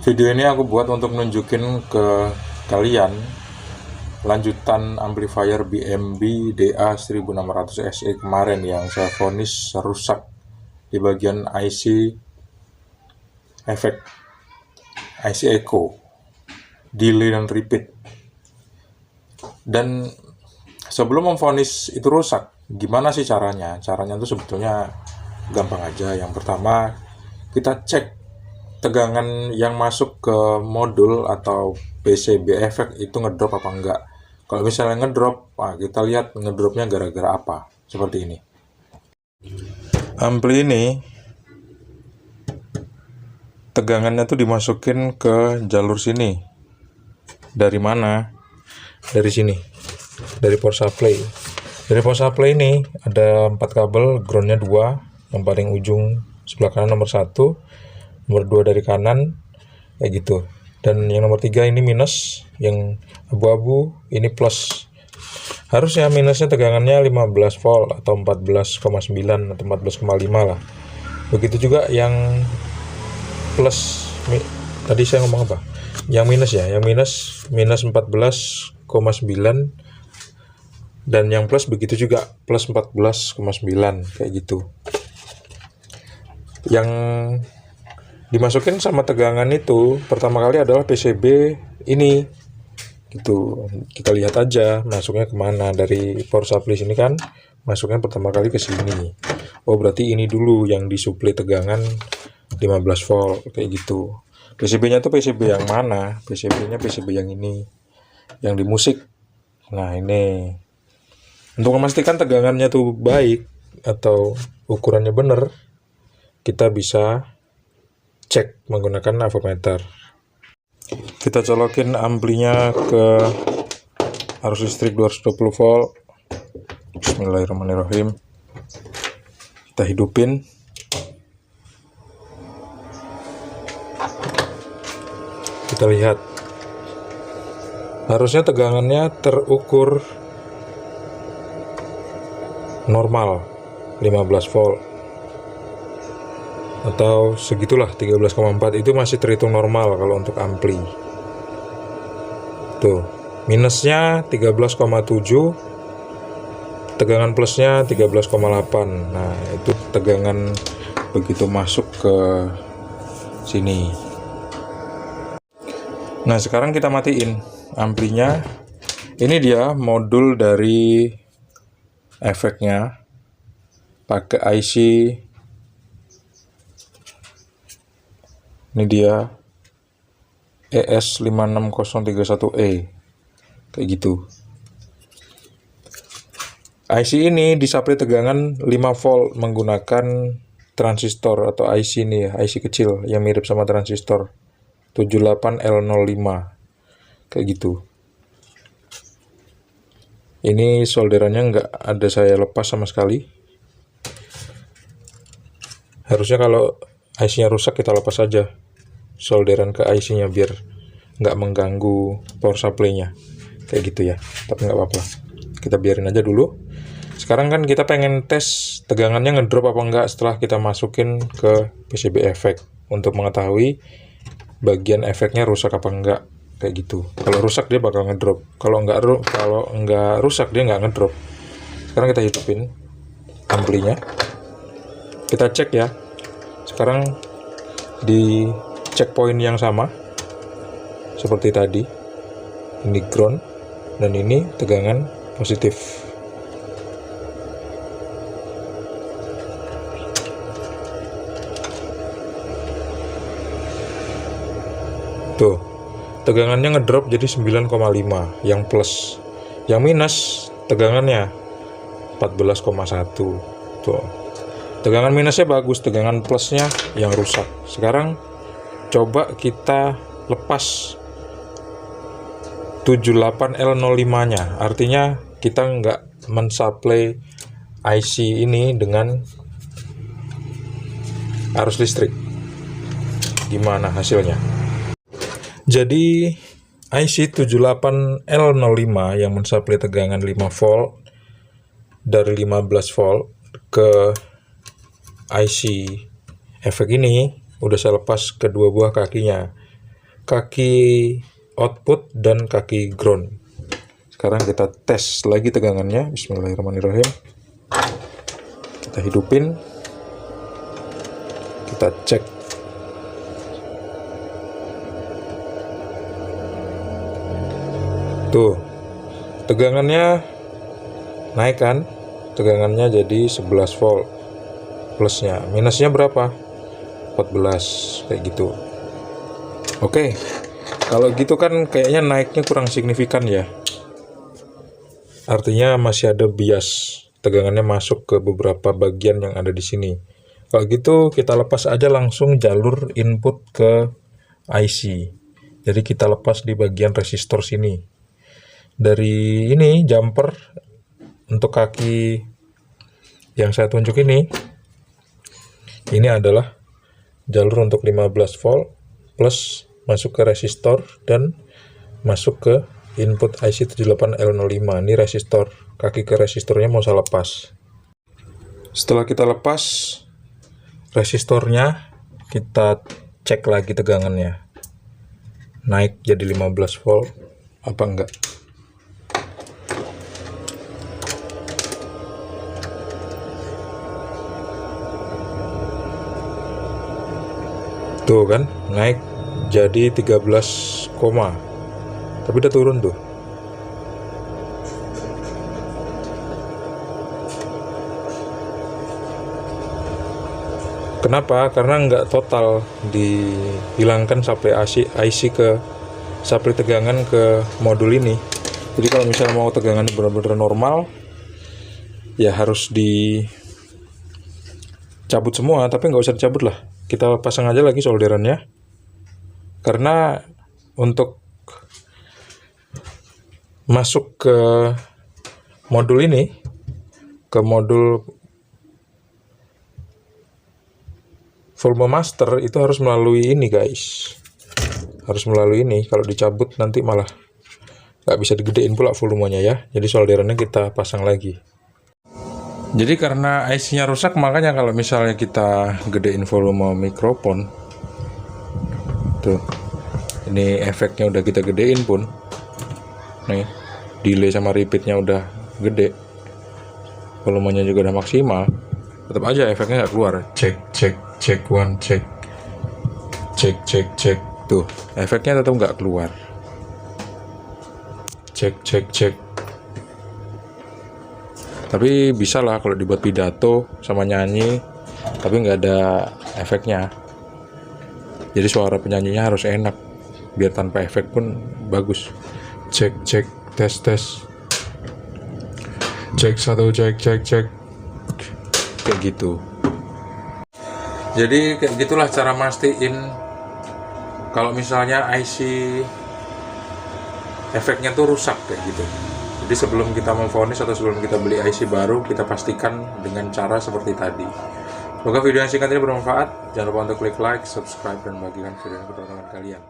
Video ini aku buat untuk nunjukin ke kalian lanjutan amplifier BMB DA1600 SE kemarin yang saya vonis rusak di bagian IC efek, IC echo, delay dan repeat. Dan sebelum memvonis itu rusak, gimana sih caranya? Caranya itu sebetulnya gampang aja. Yang pertama, kita cek tegangan yang masuk ke modul atau PCB efek itu ngedrop apa enggak. Kalau misalnya ngedrop, nah kita lihat ngedropnya gara-gara apa. Seperti ini. Ampli ini tegangannya tuh dimasukin ke jalur sini. Dari mana? Dari sini. Dari power supply. Dari power supply ini ada 4 kabel, groundnya 2, yang paling ujung sebelah kanan nomor 1, nomor 2 dari kanan, kayak gitu. Dan yang nomor 3 ini minus, yang abu-abu ini plus. Harusnya minusnya tegangannya 15 volt atau 14,9 atau 14,5 lah. Begitu juga yang plus, tadi saya ngomong apa? Yang minus ya, yang minus 14,9, dan yang plus begitu juga, plus 14,9 kayak gitu. Yang dimasukin sama tegangan itu pertama kali adalah PCB ini gitu. Kita lihat aja masuknya kemana. Dari power supply sini kan masuknya pertama kali ke sini. Oh, berarti ini dulu yang disuplai tegangan 15 volt kayak gitu. PCB-nya tuh PCB yang mana? PCB-nya PCB yang ini, yang di musik. Nah, ini untuk memastikan tegangannya tuh baik atau ukurannya bener, kita bisa cek menggunakan avometer. Kita colokin amplinya ke arus listrik 220 volt. Bismillahirrahmanirrahim. Kita hidupin. Kita lihat. Harusnya tegangannya terukur normal 15 volt. Atau segitulah 13,4, itu masih terhitung normal kalau untuk ampli. Tuh, minusnya 13,7, tegangan plusnya 13,8. Nah, itu tegangan begitu masuk ke sini. Nah, sekarang kita matiin amplinya. Ini dia modul dari efeknya, pakai IC. Ini dia ES56031E kayak gitu. IC ini disuplai tegangan 5 volt menggunakan transistor atau IC ini ya, IC kecil yang mirip sama transistor 78L05 kayak gitu. Ini solderannya nggak ada saya lepas sama sekali. Harusnya kalau IC-nya rusak kita lepas aja solderan ke IC-nya biar nggak mengganggu power supply-nya kayak gitu ya. Tapi nggak apa-apa, kita biarin aja dulu. Sekarang kan kita pengen tes tegangannya ngedrop apa enggak setelah kita masukin ke PCB efek untuk mengetahui bagian efeknya rusak apa enggak kayak gitu. Kalau rusak dia bakal ngedrop, kalau enggak rusak dia nggak ngedrop. Sekarang kita hidupin amplinya, kita cek ya. Sekarang di checkpoint yang sama seperti tadi, ini ground dan ini tegangan positif. Tuh, tegangannya ngedrop jadi 9,5 yang plus. Yang minus tegangannya 14,1. Tuh. Tegangan minusnya bagus, tegangan plusnya yang rusak. Sekarang coba kita lepas 78L05-nya. Artinya kita nggak mensuplai IC ini dengan arus listrik. Gimana hasilnya? Jadi IC 78L05 yang mensuplai tegangan 5 volt dari 15 volt ke IC efek ini udah saya lepas kedua buah kakinya. kaki output dan kaki ground. Sekarang kita tes lagi tegangannya. Bismillahirrahmanirrahim. Kita hidupin, kita cek. Tuh, tegangannya naik kan? Tegangannya jadi 11 volt plusnya. Minusnya berapa? 14, kayak gitu. Oke, kalau gitu kan kayaknya naiknya kurang signifikan ya. Artinya masih ada bias, tegangannya masuk ke beberapa bagian yang ada di sini. Kalau gitu kita lepas aja langsung jalur input ke IC. Jadi kita lepas di bagian resistor sini. Dari ini jumper untuk kaki yang saya tunjuk ini adalah jalur untuk 15 volt plus masuk ke resistor dan masuk ke input IC 78L05. Ini resistor, kaki ke resistornya mau saya lepas. Setelah kita lepas resistornya, kita cek lagi tegangannya. Naik jadi 15 volt apa enggak? Tuh kan, naik jadi 13, tapi udah turun tuh. Kenapa? Karena nggak total dihilangkan supply IC ke supply tegangan ke modul ini. Jadi kalau misalnya mau tegangannya benar-benar normal, ya harus dicabut semua, tapi nggak usah dicabut lah. Kita pasang aja lagi solderannya. Karena untuk masuk ke modul ini, ke modul volume master, itu harus melalui ini guys, harus melalui ini. Kalau dicabut nanti malah nggak bisa digedein pula volumenya ya. Jadi solderannya kita pasang lagi. Jadi karena IC-nya rusak, makanya kalau misalnya kita gedein volume mikrofon, tuh ini efeknya udah kita gedein pun, nih delay sama repeatnya udah gede, volumenya juga udah maksimal, tetap aja efeknya nggak keluar. Cek one, cek, tuh efeknya tetap nggak keluar. Cek. Tapi bisa lah kalau dibuat pidato sama nyanyi, tapi nggak ada efeknya. Jadi suara penyanyinya harus enak, biar tanpa efek pun bagus. Cek, tes. Cek 1, cek. Kayak gitu. Jadi kayak gitulah cara mastiin kalau misalnya IC efeknya tuh rusak kayak gitu. Jadi sebelum kita memvonis atau sebelum kita beli IC baru, kita pastikan dengan cara seperti tadi. Semoga video yang singkat ini bermanfaat. Jangan lupa untuk klik like, subscribe, dan bagikan video ini ke teman-teman kalian.